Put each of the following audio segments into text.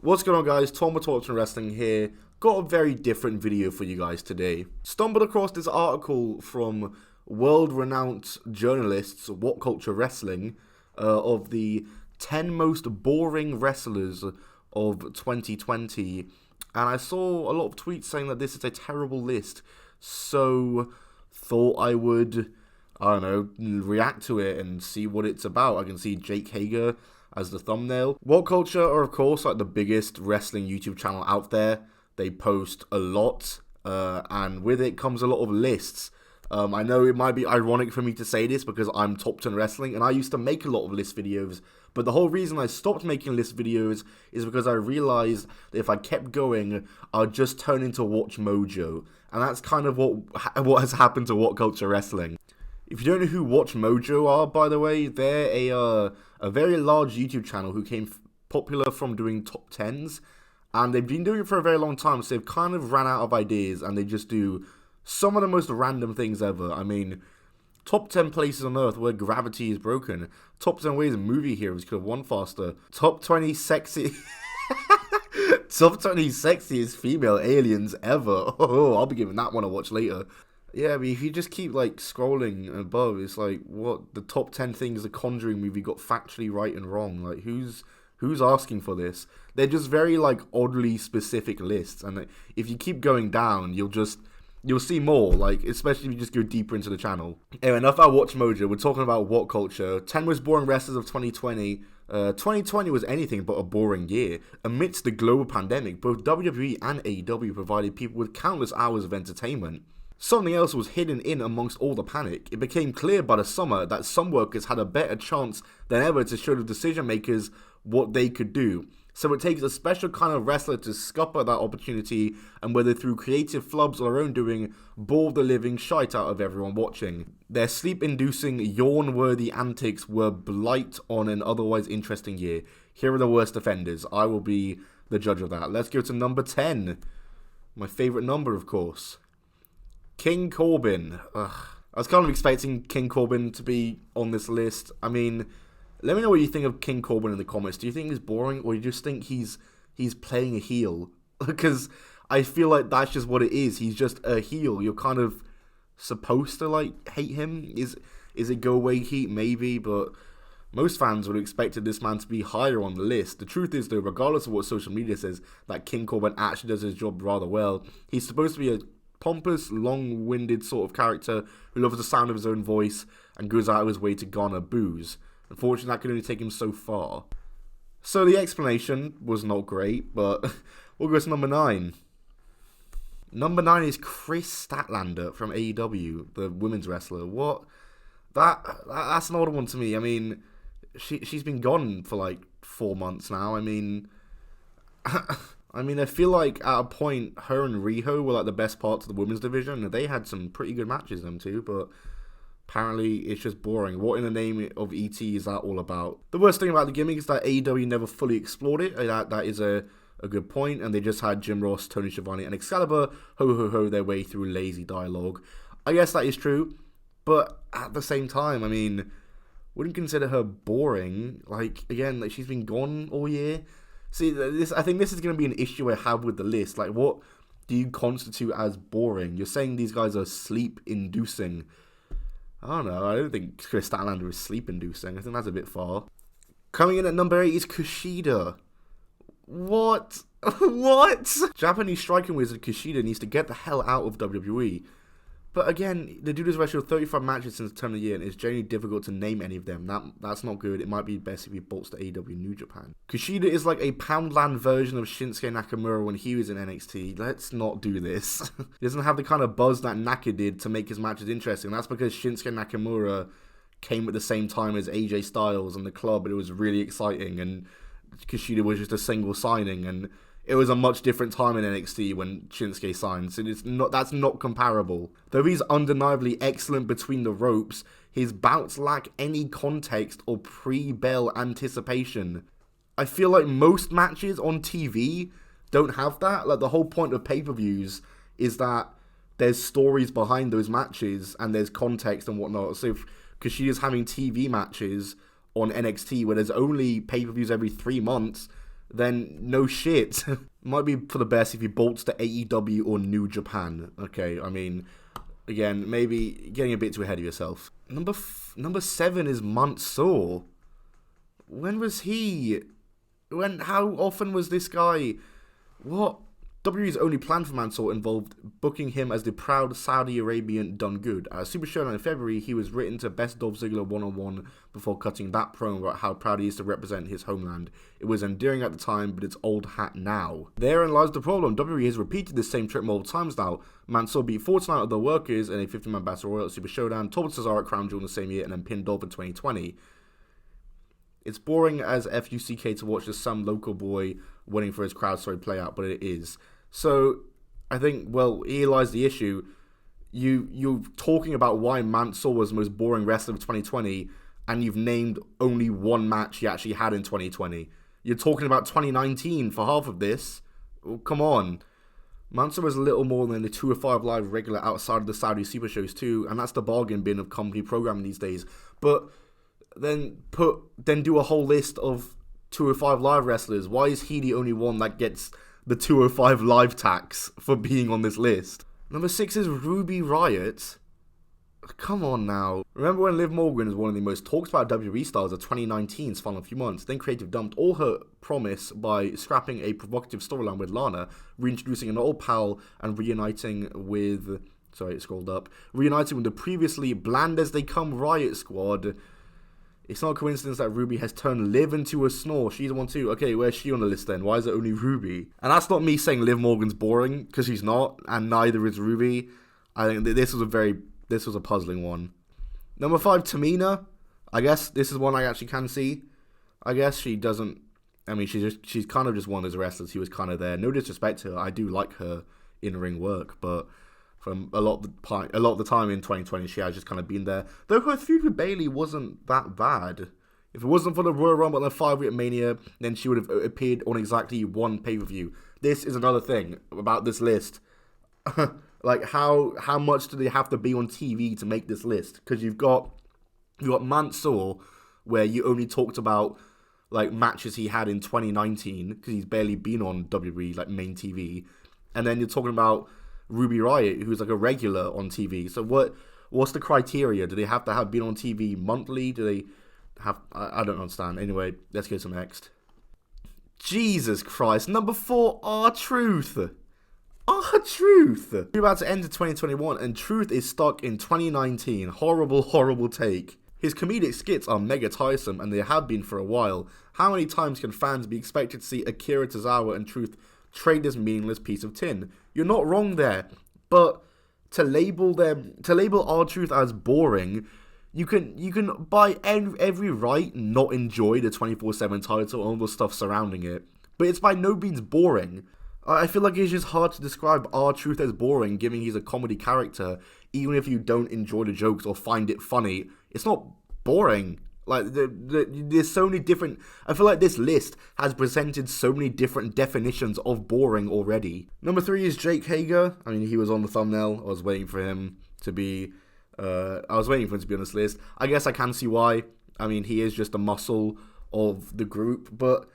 What's going on, guys? Tom with WhatCulture Wrestling here. Got a very different video for you guys today. Stumbled across this article from world-renowned journalists, WhatCulture Wrestling, of the 10 most boring wrestlers of 2020. And I saw a lot of tweets saying that this is a terrible list. So, thought I would, react to it and see what it's about. I can see Jake Hager as the thumbnail. WhatCulture are, of course, like the biggest wrestling YouTube channel out there. They post a lot, and with it comes a lot of lists. I know it might be ironic for me to say this because I'm Top 10 Wrestling, and I used to make a lot of list videos, but the whole reason I stopped making list videos is because I realized that if I kept going, I'd just turn into Watch Mojo, and that's kind of what has happened to WhatCulture Wrestling. If you don't know who Watch Mojo are, by the way, they're a very large YouTube channel who came popular from doing top 10s, and they've been doing it for a very long time, so they've kind of ran out of ideas, and they just do some of the most random things ever. I mean, top 10 places on Earth where gravity is broken, top 10 ways movie heroes could have won faster, top 20 sexy... top 20 sexiest female aliens ever. Oh, I'll be giving that one a watch later. Yeah, but if you just keep, scrolling above, it's like, what, the top 10 things the Conjuring movie got factually right and wrong. Like, who's asking for this? They're just very, oddly specific lists, and if you keep going down, you'll see more, especially if you just go deeper into the channel. Anyway, enough about Watch Mojo. We're talking about WhatCulture. 10 most boring wrestlers of 2020. 2020 was anything but a boring year. Amidst the global pandemic, both WWE and AEW provided people with countless hours of entertainment. Something else was hidden in amongst all the panic. It became clear by the summer that some workers had a better chance than ever to show the decision makers what they could do. So it takes a special kind of wrestler to scupper that opportunity, and whether through creative flubs or their own doing, bore the living shite out of everyone watching. Their sleep-inducing, yawn-worthy antics were blight on an otherwise interesting year. Here are the worst offenders. I will be the judge of that. Let's go to number 10. My favourite number, of course. King Corbin. Ugh. I was kind of expecting King Corbin to be on this list. I mean, let me know what you think of King Corbin in the comments. Do you think he's boring, or you just think he's playing a heel? Because I feel like that's just what it is. He's just a heel. You're kind of supposed to hate him. Is it go away heat? Maybe, but most fans would have expected this man to be higher on the list. The truth is, though, regardless of what social media says, that King Corbin actually does his job rather well. He's supposed to be a pompous, long-winded sort of character who loves the sound of his own voice and goes out of his way to garner boos. Unfortunately, that could only take him so far. So the explanation was not great, but we'll go to number 9. Number 9 is Chris Statlander from AEW, the women's wrestler. What? That's an odd one to me. I mean, she's been gone for 4 months now. I mean... I feel like at a point, her and Riho were the best parts of the women's division, and they had some pretty good matches, them two, but apparently it's just boring. What in the name of ET is that all about? The worst thing about the gimmick is that AEW never fully explored it. That is a good point, and they just had Jim Ross, Tony Schiavone, and Excalibur ho their way through lazy dialogue. I guess that is true, but at the same time, wouldn't consider her boring. Again, she's been gone all year. See, I think this is going to be an issue I have with the list. What do you constitute as boring? You're saying these guys are sleep-inducing. I don't know. I don't think Chris Statlander is sleep-inducing. I think that's a bit far. Coming in at number 8 is Kushida. What? What? Japanese striking wizard Kushida needs to get the hell out of WWE. But again, the dude has wrestled 35 matches since the turn of the year, and it's generally difficult to name any of them. That's not good. It might be best if he bolts to AEW New Japan. Kushida is like a Poundland version of Shinsuke Nakamura when he was in NXT. Let's not do this. He doesn't have the kind of buzz that Naka did to make his matches interesting. That's because Shinsuke Nakamura came at the same time as AJ Styles and the club, and it was really exciting, and Kushida was just a single signing, and it was a much different time in NXT when Shinsuke signed, so that's not comparable. Though he's undeniably excellent between the ropes, his bouts lack any context or pre-bell anticipation. I feel like most matches on TV don't have that. The whole point of pay-per-views is that there's stories behind those matches and there's context and whatnot. So if Kushida's having TV matches on NXT where there's only pay-per-views every 3 months, then no shit. Might be for the best if he bolts to AEW or New Japan. Okay, I mean, again, maybe getting a bit too ahead of yourself. Number 7 is Mansoor. When was he? How often was this guy? What? WWE's only plan for Mansoor involved booking him as the proud Saudi Arabian done good. At Super Showdown in February, he was written to Best Dolph Ziggler one-on-one before cutting that promo about how proud he is to represent his homeland. It was endearing at the time, but it's old hat now. Therein lies the problem. WWE has repeated this same trick multiple times now. Mansoor beat 49 of the workers in a 50-man Battle Royal at Super Showdown, topped Cesaro at Crown Jewel in the same year, and then pinned Dolph in 2020. It's boring as FUCK to watch just some local boy winning for his crowd story play out, but it is. So, I think, well, here lies the issue. You're talking about why Mansoor was the most boring wrestler of 2020, and you've named only one match he actually had in 2020. You're talking about 2019 for half of this. Well, come on. Mansoor is a little more than the 205 Live regular outside of the Saudi Super Shows too, and that's the bargain bin of company programming these days. But then do a whole list of 205 Live wrestlers. Why is he the only one that gets the 205 Live tax for being on this list? Number 6 is Ruby Riot. Come on now. Remember when Liv Morgan was one of the most talked about WWE stars of 2019's final few months? Then Creative dumped all her promise by scrapping a provocative storyline with Lana, reintroducing an old pal and reuniting with... Sorry, it scrolled up. Reuniting with the previously bland as they come Riot squad. It's not a coincidence that Ruby has turned Liv into a snore. She's the one too. Okay, where's she on the list then? Why is it only Ruby? And that's not me saying Liv Morgan's boring, because she's not, and neither is Ruby. I think this was a puzzling one. Number 5, Tamina. I guess this is one I actually can see. I guess she doesn't... I mean, she's kind of just one of those wrestlers who was kind of there. No disrespect to her. I do like her in-ring work, but... from a lot of the time in 2020, she has just kind of been there. Though her feud with Bayley wasn't that bad. If it wasn't for the Royal Rumble and the 5-week Mania, then she would have appeared on exactly one pay-per-view. This is another thing about this list. Like, how much do they have to be on TV to make this list? Because you've got Mansoor, where you only talked about like matches he had in 2019, because he's barely been on WWE, like main TV. And then you're talking about Ruby Riot, who's like a regular on TV. So what's the criteria? Do they have to have been on TV monthly? Do they have... I don't understand. Anyway, let's go to next. Jesus Christ. Number 4, R-Truth. R-Truth. We're about to enter 2021 and Truth is stuck in 2019. Horrible, horrible take. His comedic skits are mega tiresome and they have been for a while. How many times can fans be expected to see Akira Tozawa and Truth trade this meaningless piece of tin? You're not wrong there, but to label R-Truth as boring, you can by every right not enjoy the 24/7 title and all the stuff surrounding it, but it's by no means boring. I feel like it's just hard to describe R-Truth as boring, given he's a comedy character, even if you don't enjoy the jokes or find it funny. It's not boring. Like, there's so many different... I feel like this list has presented so many different definitions of boring already. Number 3 is Jake Hager. I mean, he was on the thumbnail. I was waiting for him to be on this list. I guess I can see why. I mean, he is just a muscle of the group. But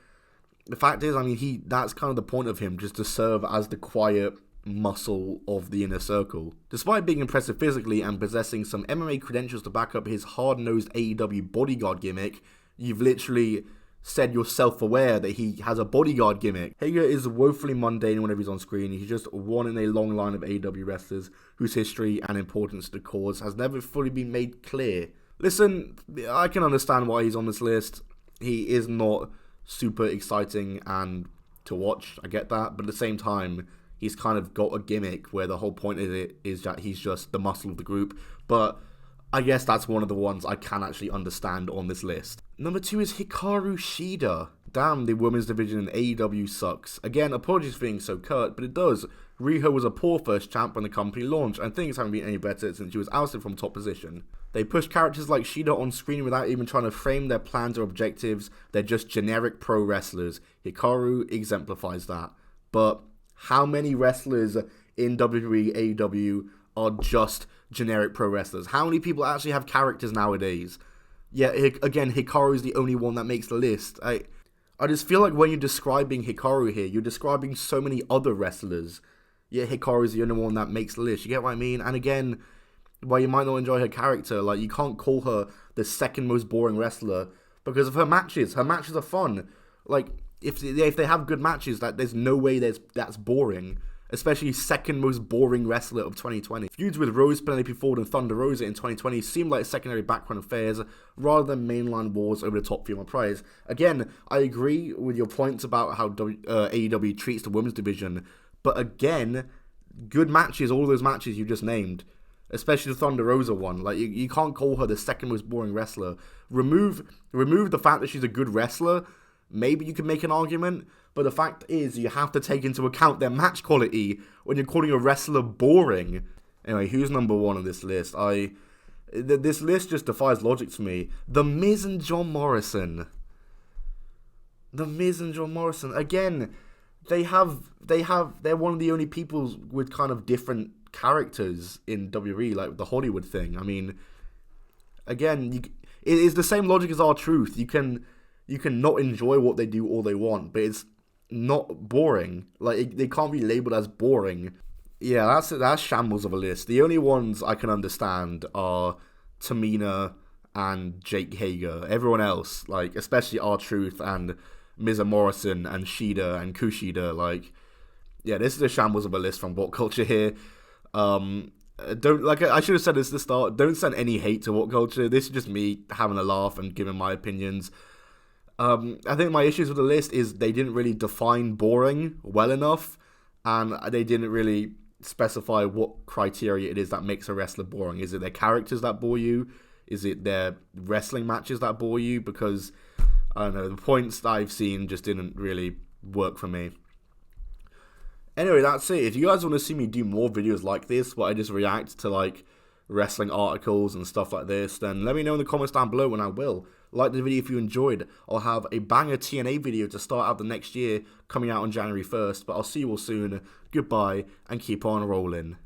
the fact is, I mean, that's kind of the point of him, just to serve as the quiet muscle of the inner circle. Despite being impressive physically and possessing some MMA credentials to back up his hard-nosed AEW bodyguard gimmick, you've literally said you're self-aware that he has a bodyguard gimmick. Hager is woefully mundane whenever he's on screen. He's just one in a long line of AEW wrestlers whose history and importance to the cause has never fully been made clear. Listen, I can understand why he's on this list. He is not super exciting and to watch, I get that, but at the same time, he's kind of got a gimmick where the whole point of it is that he's just the muscle of the group. But I guess that's one of the ones I can actually understand on this list. Number 2 is Hikaru Shida. Damn, the women's division in AEW sucks. Again, apologies for being so curt, but it does. Riho was a poor first champ when the company launched, and things haven't been any better since she was ousted from top position. They push characters like Shida on screen without even trying to frame their plans or objectives. They're just generic pro wrestlers. Hikaru exemplifies that. But how many wrestlers in WWE, AEW are just generic pro wrestlers? How many people actually have characters nowadays? Yeah, again, Hikaru is the only one that makes the list. I just feel like when you're describing Hikaru here, you're describing so many other wrestlers. Yet Hikaru's the only one that makes the list. You get what I mean? And again, while you might not enjoy her character, like, you can't call her the second most boring wrestler because of her matches. Her matches are fun. Like, if they have good matches, that there's no way that's boring. Especially second most boring wrestler of 2020. Feuds with Rose, Penelope Ford, and Thunder Rosa in 2020 seemed like secondary background affairs rather than mainline wars over the top female prize. Again, I agree with your points about how AEW treats the women's division, but again, good matches, all those matches you just named, especially the Thunder Rosa one. Like, you can't call her the second most boring wrestler. Remove the fact that she's a good wrestler. Maybe you can make an argument, but the fact is you have to take into account their match quality when you're calling a wrestler boring. Anyway, who's number one on this list? This list just defies logic to me. The Miz and John Morrison. The Miz and John Morrison. Again, they're one of the only people with kind of different characters in WWE, like the Hollywood thing. I mean, again, it is the same logic as R-Truth. You can not enjoy what they do all they want, but it's not boring. Like, they can't be labeled as boring. Yeah, that's shambles of a list. The only ones I can understand are Tamina and Jake Hager. Everyone else, like, especially R-Truth and Miz and Morrison and Shida and Kushida, like, yeah, this is a shambles of a list from WhatCulture here. I should have said this at the start, don't send any hate to WhatCulture. This is just me having a laugh and giving my opinions. I think my issues with the list is they didn't really define boring well enough, and they didn't really specify what criteria it is that makes a wrestler boring. Is it their characters that bore you? Is it their wrestling matches that bore you? Because, I don't know, the points that I've seen just didn't really work for me. Anyway, that's it. If you guys want to see me do more videos like this, where I just react to, like, wrestling articles and stuff like this, then let me know in the comments down below and I will. Like the video if you enjoyed. I'll have a banger TNA video to start out the next year coming out on January 1st, but I'll see you all soon. Goodbye and keep on rolling.